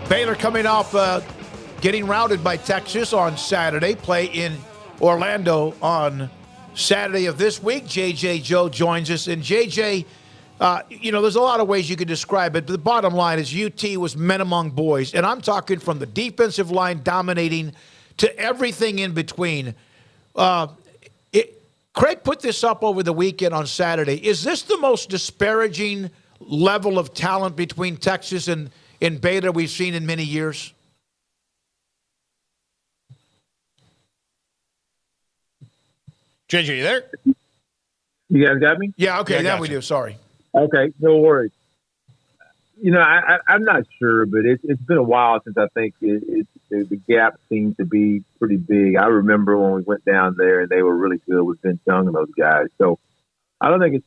Baylor coming off getting routed by Texas on Saturday, play in Orlando on Saturday of this week. J.J. Joe joins us. And J.J., there's a lot of ways you could describe it, but the bottom line is UT was men among boys. And I'm talking from the defensive line dominating to everything in between. Craig put this up over the weekend on Saturday. Is this the most disparaging level of talent between Texas and Baylor we've seen in many years? JJ, you there? You guys got me? Yeah, okay, now we do. Sorry. Okay, no worries. I'm not sure, but it's been a while since I think the gap seemed to be pretty big. I remember when we went down there and they were really good with Vince Young and those guys. So I don't think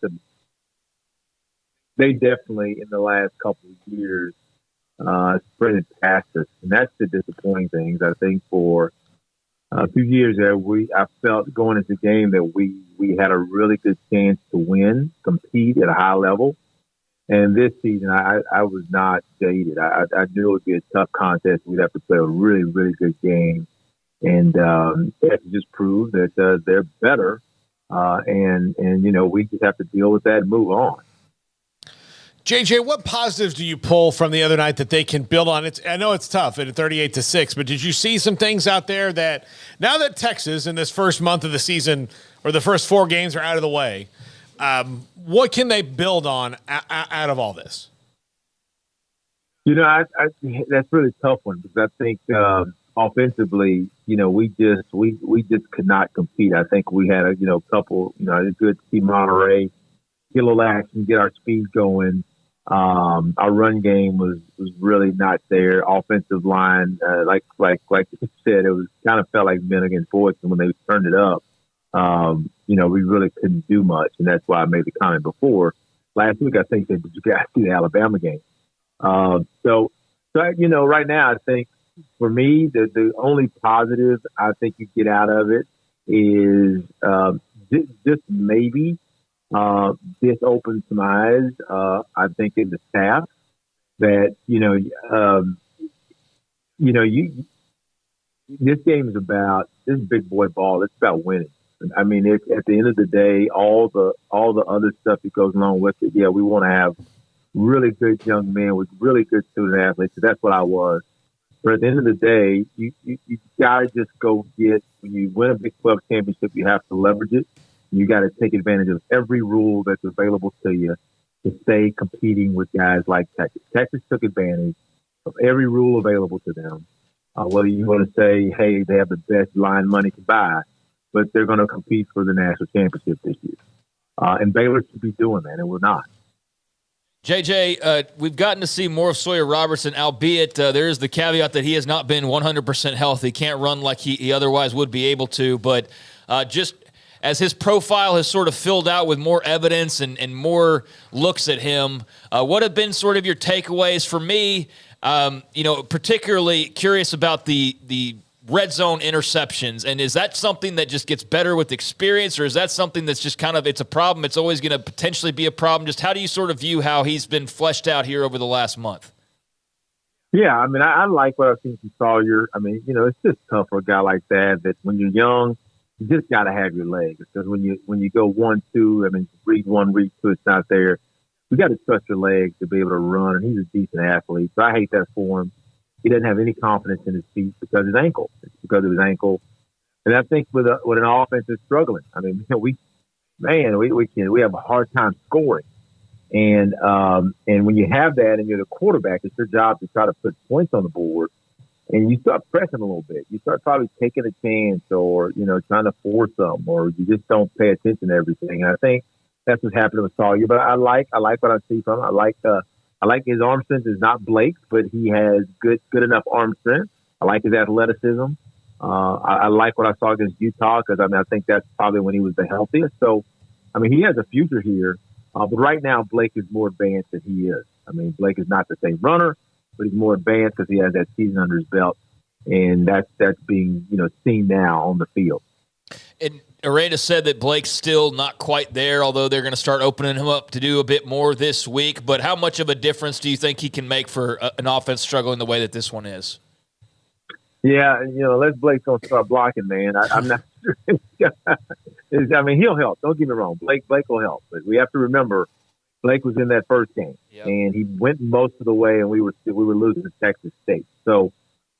they definitely in the last couple of years sprinted past us, and that's the disappointing things. I think for a few years there, I felt going into the game that we had a really good chance to win, compete at a high level. And this season, I was not jaded. I knew it would be a tough contest. We'd have to play a really, really good game. And it just proved that they're better. And we just have to deal with that and move on. JJ, what positives do you pull from the other night that they can build on? I know it's tough at 38-6, but did you see some things out there that now that Texas in this first month of the season or the first 4 games are out of the way, what can they build on out of all this? That's really a tough one because I think offensively, we just could not compete. I think we had a couple, it's good to see Monterey get a little action, get our speed going. Our run game was really not there. Offensive line, like you said, it was kind of felt like men against boys, and when they turned it up, we really couldn't do much, and that's why I made the comment before. Last week, I think that you guys see the Alabama game. So right now, I think for me, the only positive I think you get out of it is just maybe this opens some eyes. I think in the staff that this game is big boy ball. It's about winning. I mean, at the end of the day, all the other stuff that goes along with it. Yeah, we want to have really good young men with really good student athletes. So that's what I was. But at the end of the day, you gotta just go get when you win a Big 12 championship, you have to leverage it. You got to take advantage of every rule that's available to you to stay competing with guys like Texas. Texas took advantage of every rule available to them. Whether you want to say, hey, they have the best line money to buy, but they're going to compete for the national championship this year. And Baylor should be doing that, and we're not. JJ, we've gotten to see more of Sawyer Roberts, and albeit there is the caveat that he has not been 100% healthy, can't run like he otherwise would be able to, but just as his profile has sort of filled out with more evidence and more looks at him, what have been sort of your takeaways? For me, particularly curious about the red zone interceptions, and is that something that just gets better with experience, or is that something that's just kind of, it's a problem, it's always going to potentially be a problem? Just how do you sort of view how he's been fleshed out here over the last month? Yeah, I mean, I like what I've seen from Sawyer. I mean, it's just tough for a guy like that when you're young, you just got to have your legs, because when you go 1-2, I mean, read 1, read 2, it's not there. You got to trust your legs to be able to run, and he's a decent athlete. So I hate that for him. He doesn't have any confidence in his feet because of his ankle. It's because of his ankle. And I think with an offense that's struggling, I mean, we have a hard time scoring. And when you have that and you're the quarterback, it's your job to try to put points on the board. And you start pressing a little bit. You start probably taking a chance or, trying to force something, or you just don't pay attention to everything. And I think that's what's happening with Sawyer. But I like what I see from him. I like his arm strength is not Blake's, but he has good enough arm strength. I like his athleticism. I like what I saw against Utah, because I think that's probably when he was the healthiest. So, I mean, he has a future here. But right now, Blake is more advanced than he is. I mean, Blake is not the same runner, but he's more advanced because he has that season under his belt, and that's being seen now on the field. And Areta said that Blake's still not quite there, although they're going to start opening him up to do a bit more this week. But how much of a difference do you think he can make for an offense struggling the way that this one is? Yeah, unless Blake's going to start blocking, man, I'm not sure. I mean, he'll help. Don't get me wrong. Blake will help. But we have to remember, Blake was in that first game, and he went most of the way, and we were losing to Texas State. So,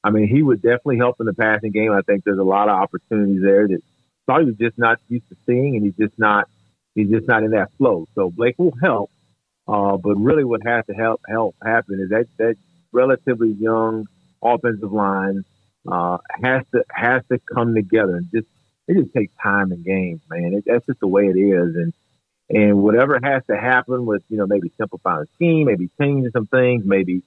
I mean, he would definitely help in the passing game. I think there's a lot of opportunities there that Sawyer just not used to seeing, and he's just not in that flow. So Blake will help, but really what has to help happen is that relatively young offensive line has to come together, and it just takes time in games, man. That's just the way it is, and whatever has to happen with maybe simplifying the scheme, maybe changing some things, maybe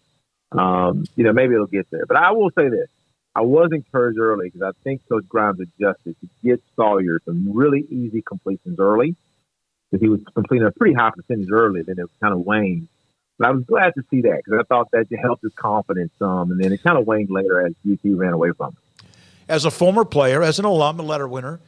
maybe it'll get there. But I will say this. I was encouraged early because I think Coach Grimes adjusted to get Sawyer some really easy completions early, because he was completing a pretty high percentage early, then it kind of waned. But I was glad to see that, because I thought that helped his confidence some, and then it kind of waned later as UT ran away from him. As a former player, as an alum, a letter winner,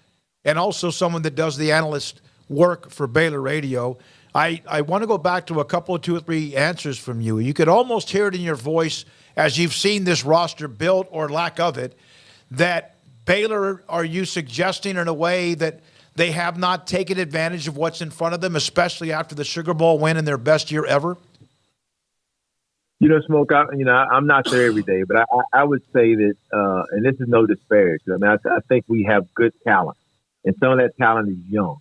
and also someone that does the analyst work for Baylor Radio, I want to go back to a couple of 2 or 3 answers from you. You could almost hear it in your voice as you've seen this roster built, or lack of it, that Baylor, are you suggesting in a way that they have not taken advantage of what's in front of them, especially after the Sugar Bowl win in their best year ever? Smoke, I'm not there every day, but I would say that, and this is no disparagement. I mean, I think we have good talent, and some of that talent is young.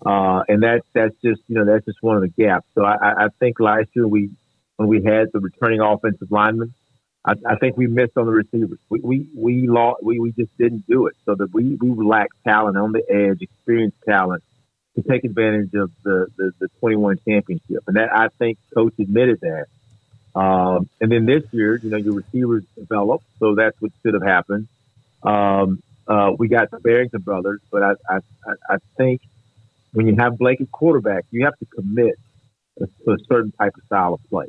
And that's just one of the gaps. So I think last year when we had the returning offensive linemen, I think we missed on the receivers. We just didn't do it. So that we lacked talent on the edge, experienced talent to take advantage of the 21 championship. And that, I think Coach admitted that. And then this year, your receivers developed, so that's what should have happened. We got the Barrington brothers, but I think when you have Blake at quarterback, you have to commit to a certain type of style of play.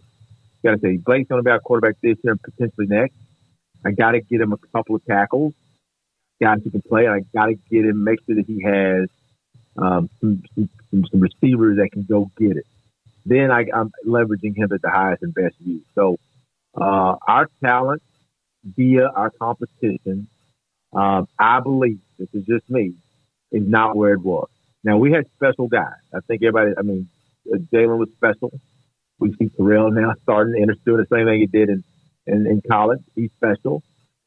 You got to say, Blake's going to be our quarterback this year and potentially next. I got to get him a couple of tackles, guys who can play, and I got to get him, make sure that he has some receivers that can go get it. Then I'm leveraging him at the highest and best use. So our talent via our competition, I believe, this is just me, is not where it was. Now, we had special guys. I think Jalen was special. We see Terrell now starting, and doing the same thing he did in college. He's special.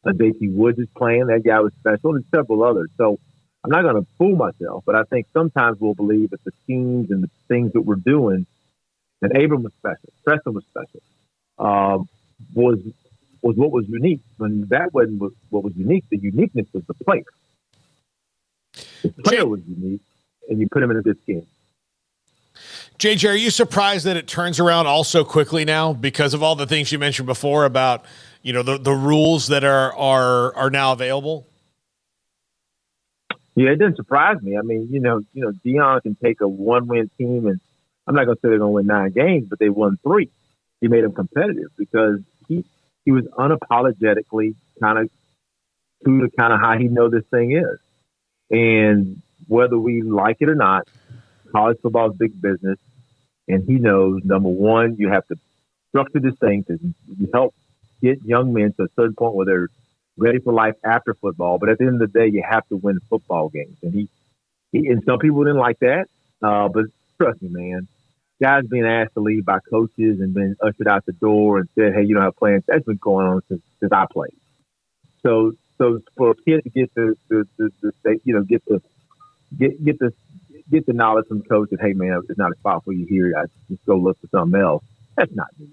JT Woods is playing. That guy was special, and several others. So I'm not going to fool myself, but I think sometimes we'll believe that the schemes and the things that we're doing, and Abram was special, Preston was special, was what was unique. When that wasn't what was unique, the uniqueness was the player. The player was unique, and you put him in a good scheme. JJ, are you surprised that it turns around all so quickly now because of all the things you mentioned before about, the rules that are now available? Yeah, it doesn't surprise me. I mean, Deion can take a 1-win team, and I'm not going to say they're going to win 9 games, but they won 3. He made them competitive because he was unapologetically kind of true to kind of how he knows this thing is. And whether we like it or not, college football is big business, and he knows, number one, you have to structure this thing to help get young men to a certain point where they're ready for life after football. But at the end of the day, you have to win football games. And he and some people didn't like that, but trust me, man, guys being asked to leave by coaches and been ushered out the door and said, hey, you don't have plans, that's been going on since I played. So for a kid to get get the knowledge from the coach that, hey, man, it's not a spot for you here, I just go look for something else, that's not me.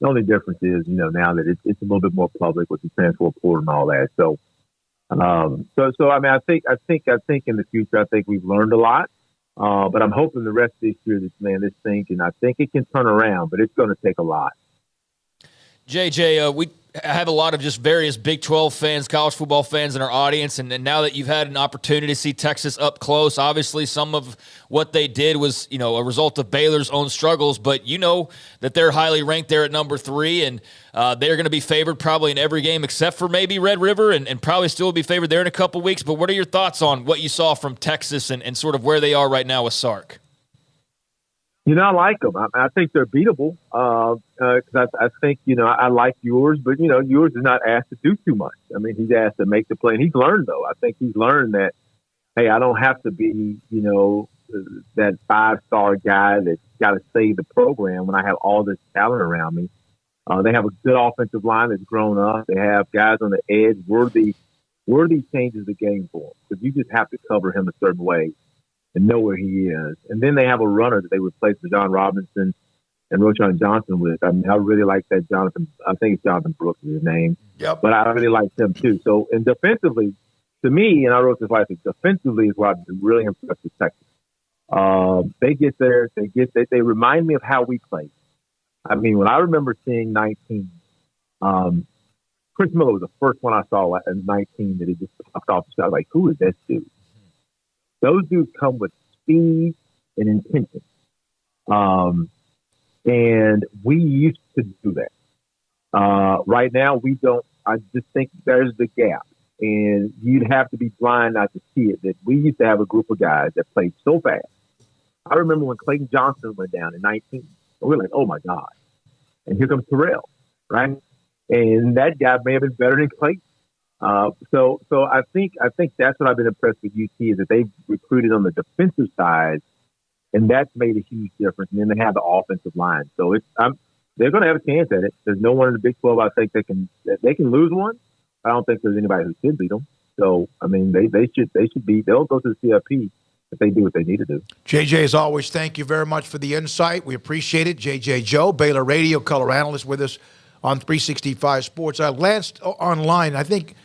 The only difference is, now that it's a little bit more public with the transfer portal and all that. So I mean, I think in the future, I think we've learned a lot. But I'm hoping the rest of this year, this thing, and I think it can turn around, but it's going to take a lot. JJ, have a lot of just various Big 12 fans, college football fans in our audience, and now that you've had an opportunity to see Texas up close, obviously some of what they did was, a result of Baylor's own struggles, but you know that they're highly ranked there at number 3, and they're going to be favored probably in every game except for maybe Red River, and probably still will be favored there in a couple weeks. But what are your thoughts on what you saw from Texas and sort of where they are right now with Sark? I like them. I think they're beatable. Because I think, I like yours, but, yours is not asked to do too much. I mean, he's asked to make the play. And he's learned, though. I think he's learned that, hey, I don't have to be, that 5-star guy that's got to save the program when I have all this talent around me. They have a good offensive line that's grown up. They have guys on the edge. Worthy changes the game for him because you just have to cover him a certain way and know where he is. And then they have a runner that they replaced with John Robinson and Roschon Johnson with. I mean, I really like that Jonathan. I think it's Jonathan Brooks is his name. Yep. But I really like him too. So, and defensively, to me, and I wrote this last week, defensively is what I've been really impressed with Texas. They get there. They remind me of how we played. I mean, when I remember seeing 19, Chris Miller was the first one I saw in 19 that he just popped off the shot. I was like, who is this dude? Those dudes come with speed and intention. And we used to do that. Right now, we don't. I just think there's the gap. And you'd have to be blind not to see it, that we used to have a group of guys that played so fast. I remember when Clayton Johnson went down in 19. And we were like, oh, my God. And here comes Terrell, right? And that guy may have been better than Clayton. So I think that's what I've been impressed with UT is that they've recruited on the defensive side, and that's made a huge difference. And then they have the offensive line, so they're going to have a chance at it. There's no one in the Big 12 I think they can lose one. I don't think there's anybody who should beat them. So I mean they should be. They'll go to the CFP if they do what they need to do. JJ, as always, thank you very much for the insight. We appreciate it. JJ Joe, Baylor Radio Color Analyst, with us on 365 Sports. I glanced online. I think